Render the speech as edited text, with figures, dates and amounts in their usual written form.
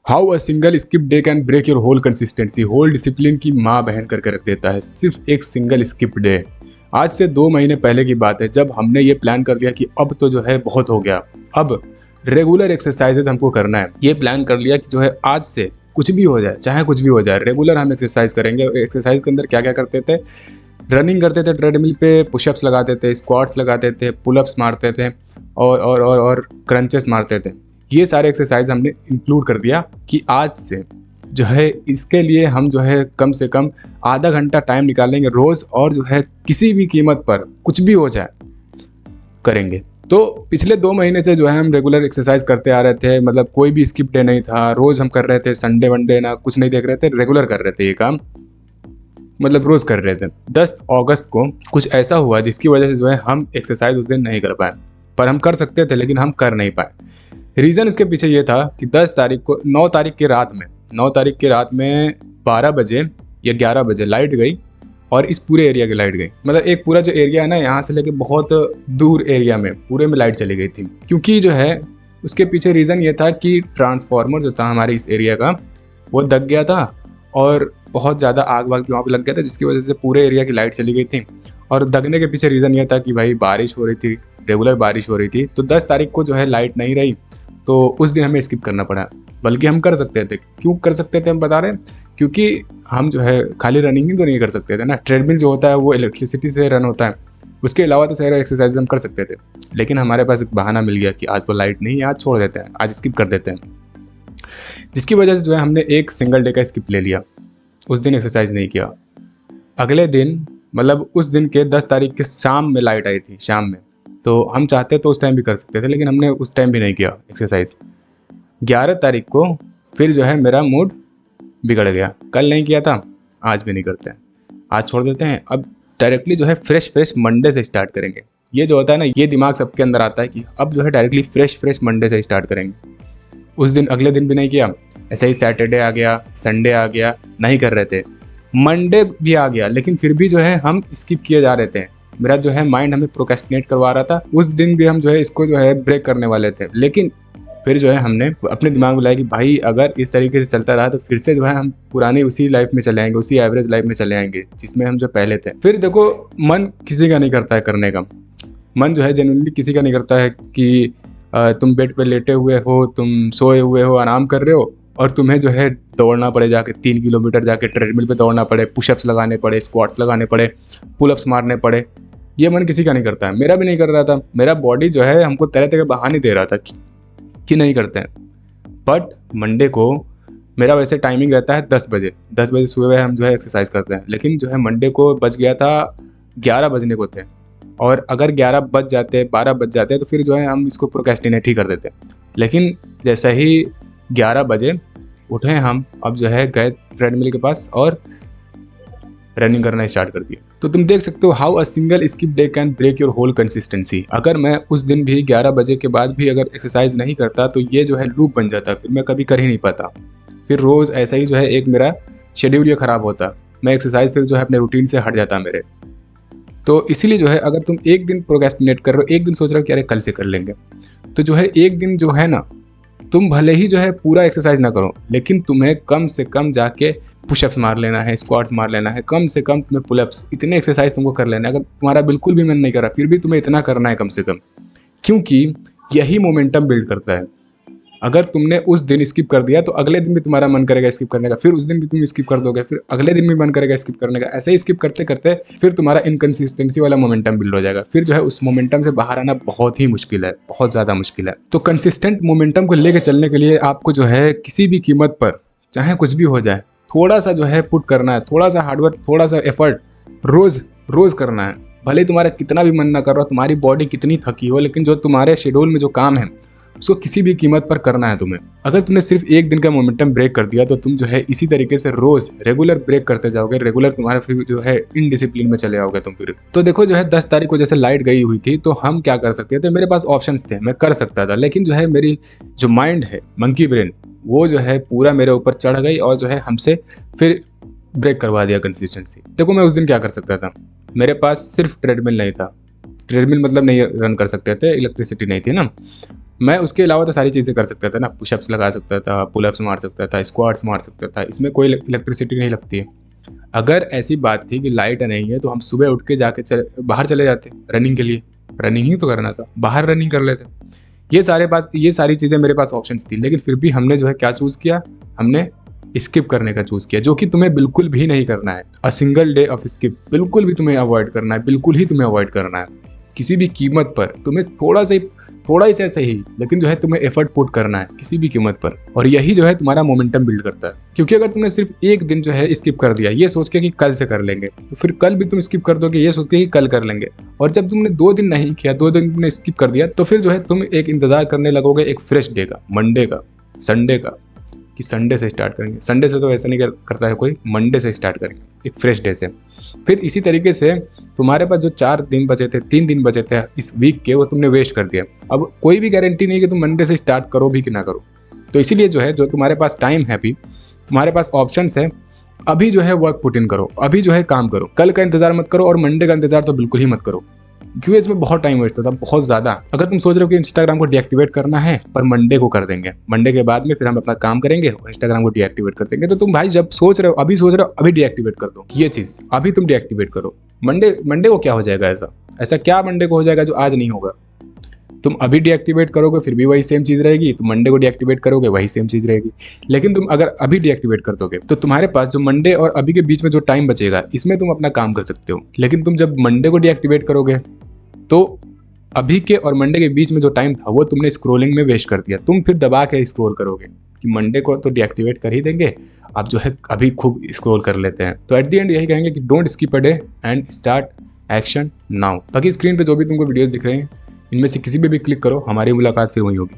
How a single skip day can break your whole consistency. Whole discipline की माँ बहन करके रख देता है सिर्फ एक सिंगल स्किप डे। आज से 2 महीने पहले की बात है जब हमने ये प्लान कर लिया कि अब तो जो है बहुत हो गया, अब रेगुलर एक्सरसाइजेज हमको करना है। ये प्लान कर लिया कि जो है आज से कुछ भी हो जाए, चाहे कुछ भी हो जाए, रेगुलर हम एक्सरसाइज करेंगे। एक्सरसाइज के अंदर क्या क्या करते थे, रनिंग करते थे ट्रेडमिल पे, पुशअप्स लगाते थे, स्क्वाट्स लगाते थे, पुलअप्स मारते थे और क्रंचेस मारते थे। ये सारे एक्सरसाइज हमने इंक्लूड कर दिया कि आज से जो है इसके लिए हम जो है कम से कम आधा घंटा टाइम निकालेंगे रोज़, और जो है किसी भी कीमत पर कुछ भी हो जाए करेंगे। तो पिछले 2 महीने से जो है हम रेगुलर एक्सरसाइज करते आ रहे थे, मतलब कोई भी स्किप डे नहीं था, रोज़ हम कर रहे थे, संडे वनडे ना कुछ नहीं देख रहे थे, रेगुलर कर रहे थे ये काम, मतलब रोज़ कर रहे थे। 10 अगस्त को कुछ ऐसा हुआ जिसकी वजह से जो है हम एक्सरसाइज उस दिन नहीं कर पाए, पर हम कर सकते थे लेकिन हम कर नहीं पाए। रीज़न इसके पीछे ये था कि 10 तारीख को 9 तारीख की रात में 9 तारीख की रात में 12 बजे या 11 बजे लाइट गई, और इस पूरे एरिया की लाइट गई। मतलब एक पूरा जो एरिया है ना, यहाँ से लेके बहुत दूर एरिया में पूरे में लाइट चली गई थी। क्योंकि जो है उसके पीछे रीज़न ये था कि ट्रांसफार्मर जो था हमारे इस एरिया का वो दब गया था, और बहुत ज़्यादा आग वाग भी वहाँ पे लग गया था, जिसकी वजह से पूरे एरिया की लाइट चली गई थी। और दगने के पीछे रीज़न ये था कि भाई बारिश हो रही थी, रेगुलर बारिश हो रही थी, तो 10 तारीख को जो है लाइट नहीं रही, तो उस दिन हमें स्किप करना पड़ा। बल्कि हम कर सकते थे। क्यों कर सकते थे हम बता रहे हैं, क्योंकि हम जो है खाली रनिंग ही तो नहीं कर सकते थे ना। ट्रेडमिल जो होता है वो इलेक्ट्रिसिटी से रन होता है, उसके अलावा तो सारे एक्सरसाइज हम कर सकते थे। लेकिन हमारे पास एक बहाना मिल गया कि आज तो लाइट नहीं है, आज छोड़ देते हैं, आज स्किप कर देते हैं, जिसकी वजह से जो है हमने एक सिंगल डे का स्किप ले लिया। उस दिन एक्सरसाइज नहीं किया। अगले दिन मतलब उस दिन के 10 तारीख के शाम में लाइट आई थी, शाम में, तो हम चाहते तो उस टाइम भी कर सकते थे, लेकिन हमने उस टाइम भी नहीं किया एक्सरसाइज। 11 तारीख को फिर जो है मेरा मूड बिगड़ गया, कल नहीं किया था, आज भी नहीं करते हैं, आज छोड़ देते हैं। अब डायरेक्टली जो है फ्रेश मंडे से स्टार्ट करेंगे। ये जो होता है ना, ये दिमाग सबके अंदर आता है कि अब जो है डायरेक्टली फ्रेश मंडे से स्टार्ट करेंगे। उस दिन अगले दिन भी नहीं किया, ऐसे ही सैटरडे आ गया, संडे आ गया, नहीं कर रहे थे, मंडे भी आ गया, लेकिन फिर भी जो है हम स्किप किए जा रहे थे। मेरा जो है माइंड हमें प्रोक्रेस्टिनेट करवा रहा था। उस दिन भी हम जो है इसको जो है ब्रेक करने वाले थे, लेकिन फिर जो है हमने अपने दिमाग में लाया कि भाई अगर इस तरीके से चलता रहा तो फिर से जो है हम पुरानी उसी लाइफ में चले आएंगे, उसी एवरेज लाइफ में चले आएंगे जिसमें हम जो पहले थे। फिर देखो, मन किसी का नहीं करता है करने का, मन जो है जेन्युइनली किसी का नहीं करता है कि तुम बेड पे लेटे हुए हो, तुम सोए हुए हो, आराम कर रहे हो, और तुम्हें जो है दौड़ना पड़े, जाके 3 किलोमीटर जाके ट्रेडमिल पे दौड़ना पड़े, पुशअप्स लगाने पड़े, स्क्वाट्स लगाने पड़े, पुलअप्स मारने पड़े। ये मन किसी का नहीं करता है, मेरा भी नहीं कर रहा था। मेरा बॉडी जो है हमको तरह तरह के बहाने दे रहा था कि नहीं करते हैं। बट मंडे को मेरा वैसे टाइमिंग रहता है 10 बजे, 10 बजे सुबह हम जो है एक्सरसाइज करते हैं, लेकिन जो है मंडे को बज गया था 11 बजने को थे, और अगर 11 बज जाते, 12 बज जाते तो फिर जो है हम इसको प्रोक्रेस्टिनेट ही कर देते। लेकिन जैसे ही 11 बजे उठे हम, अब जो है गए ट्रेडमिल के पास और रनिंग करना स्टार्ट कर दिया। तो तुम देख सकते हो how a single skip day can break your whole consistency. अगर मैं उस दिन भी 11 बजे के बाद भी अगर एक्सरसाइज नहीं करता तो ये जो है लूप बन जाता, फिर मैं कभी कर ही नहीं पाता। फिर रोज़ ऐसा ही जो है एक मेरा शेड्यूल ये ख़राब होता, मैं एक्सरसाइज फिर जो है अपने रूटीन से हट जाता मेरे। तो इसीलिए जो है अगर तुम एक दिन प्रोक्रेस्टिनेट कर रहे हो, एक दिन सोच रहे हो कि अरे कल से कर लेंगे, तो जो है एक दिन जो है ना, तुम भले ही जो है पूरा एक्सरसाइज ना करो, लेकिन तुम्हें कम से कम जाके पुशअप्स मार लेना है, स्क्वाट्स मार लेना है, कम से कम तुम्हें पुलअप्स, इतने एक्सरसाइज तुमको कर लेना है। अगर तुम्हारा बिल्कुल भी मन नहीं कर रहा, फिर भी तुम्हें इतना करना है कम से कम, क्योंकि यही मोमेंटम बिल्ड करता है। अगर तुमने उस दिन स्किप कर दिया तो अगले दिन भी तुम्हारा मन करेगा स्किप करने का, फिर उस दिन भी तुम स्किप कर दोगे, फिर अगले दिन भी मन करेगा स्किप करने का। ऐसे ही स्किप करते करते फिर तुम्हारा इनकंसिस्टेंसी वाला मोमेंटम बिल्ड हो जाएगा। फिर जो है उस मोमेंटम से बाहर आना बहुत ही मुश्किल है, बहुत ज़्यादा मुश्किल है। तो कंसिस्टेंट मोमेंटम को लेकर चलने के लिए आपको जो है किसी भी कीमत पर, चाहे कुछ भी हो जाए, थोड़ा सा जो है पुट करना है, थोड़ा सा हार्डवर्क, थोड़ा सा एफर्ट रोज़ करना है। भले ही तुम्हारा कितना भी मन ना कर रहा हो, तुम्हारी बॉडी कितनी थकी हो, लेकिन जो तुम्हारे शेड्यूल में जो काम है उसको किसी भी कीमत पर करना है तुम्हें। अगर तुमने सिर्फ एक दिन का मोमेंटम ब्रेक कर दिया तो तुम जो है इसी तरीके से रोज रेगुलर ब्रेक करते जाओगे, रेगुलर तुम्हारा फिर जो है इनडिसिप्लिन में चले आओगे तुम फिर। तो देखो जो है 10 तारीख को जैसे लाइट गई हुई थी, तो हम क्या कर सकते थे, मेरे पास ऑप्शंस थे, मैं कर सकता था, लेकिन जो है मेरी जो माइंड है, मंकी ब्रेन, वो जो है पूरा मेरे ऊपर चढ़ गई और जो है हमसे फिर ब्रेक करवा दिया कंसिस्टेंसी। देखो मैं उस दिन क्या कर सकता था, मेरे पास सिर्फ ट्रेडमिल नहीं था, ट्रेडमिल मतलब नहीं रन कर सकते थे, इलेक्ट्रिसिटी नहीं थी ना, मैं उसके अलावा तो सारी चीज़ें कर सकता था ना, पुशअप्स लगा सकता था, पुलअप्स मार सकता था, स्क्वाट्स मार सकता था, इसमें कोई इलेक्ट्रिसिटी नहीं लगती है। अगर ऐसी बात थी कि लाइट नहीं है तो हम सुबह उठ के जाके बाहर चले जाते रनिंग के लिए, रनिंग ही तो करना था, बाहर रनिंग कर लेते। ये सारी चीज़ें मेरे पास ऑप्शंस थी, लेकिन फिर भी हमने जो है क्या चूज़ किया, हमने स्किप करने का चूज़ किया, जो कि तुम्हें बिल्कुल भी नहीं करना है। A single day of skip बिल्कुल भी तुम्हें अवॉइड करना है, बिल्कुल ही तुम्हें अवॉइड करना है। किसी भी कीमत पर तुम्हें थोड़ा ही से ही, लेकिन जो है तुम्हें एफर्ट पुट करना है किसी भी कीमत पर, और यही जो है तुम्हारा मोमेंटम बिल्ड करता है। क्योंकि अगर तुमने सिर्फ एक दिन जो है स्किप कर दिया ये सोच के कि कल से कर लेंगे, तो फिर कल भी तुम स्किप कर दोगे ये सोच के कि कल कर लेंगे, और जब तुमने 2 दिन नहीं किया, 2 दिन तुमने स्किप कर दिया, तो फिर जो है तुम एक इंतजार करने लगोगे एक फ्रेश डे का, मंडे का, संडे का, कि संडे से स्टार्ट करेंगे। संडे से तो ऐसा नहीं करता है कोई, मंडे से स्टार्ट करेंगे एक फ्रेश डे से। फिर इसी तरीके से तुम्हारे पास जो 4 दिन बचे थे, 3 दिन बचे थे इस वीक के, वो तुमने वेस्ट कर दिया। अब कोई भी गारंटी नहीं कि तुम मंडे से स्टार्ट करो भी कि ना करो। तो इसीलिए जो है, जो तुम्हारे पास टाइम है, अभी तुम्हारे पास ऑप्शंस है, अभी जो है वर्क पुट इन करो, अभी जो है काम करो। कल का इंतजार मत करो, और मंडे का इंतजार तो बिल्कुल ही मत करो, क्योंकि इसमें बहुत टाइम वेस्ट होता है, बहुत ज़्यादा। अगर तुम सोच रहे हो कि इंस्टाग्राम को डीएक्टिवेट करना है पर मंडे को कर देंगे, मंडे के बाद में फिर हम अपना काम करेंगे और इंस्टाग्राम को डीएक्टिवेट कर देंगे, तो तुम भाई जब सोच रहे हो अभी डीएक्टिवेट कर दो ये चीज़, अभी तुम डीएक्टिवेट करो। मंडे को क्या हो जाएगा, ऐसा क्या मंडे को हो जाएगा जो आज नहीं होगा। तुम अभी डीएक्टिवेट करोगे फिर भी वही सेम चीज़ रहेगी, तुम मंडे को डीएक्टिवेट करोगे वही सेम चीज़ रहेगी। लेकिन तुम अगर अभी डीएक्टिवेट कर दोगे तो तुम्हारे पास जो मंडे और अभी के बीच में जो टाइम बचेगा, इसमें तुम अपना काम कर सकते हो। लेकिन तुम जब मंडे को डीएक्टिवेट करोगे तो अभी के और मंडे के बीच में जो टाइम था वो तुमने स्क्रोलिंग में वेस्ट कर दिया। तुम फिर दबा के स्क्रोल करोगे कि मंडे को तो डीएक्टिवेट कर ही देंगे, आप जो है अभी खूब स्क्रोल कर लेते हैं। तो एट द एंड यही कहेंगे कि don't skip a day and start action now. बाकी स्क्रीन पे जो भी तुमको वीडियोस दिख रहे हैं, इनमें से किसी पे भी क्लिक करो, हमारी मुलाकात फिर वही होगी।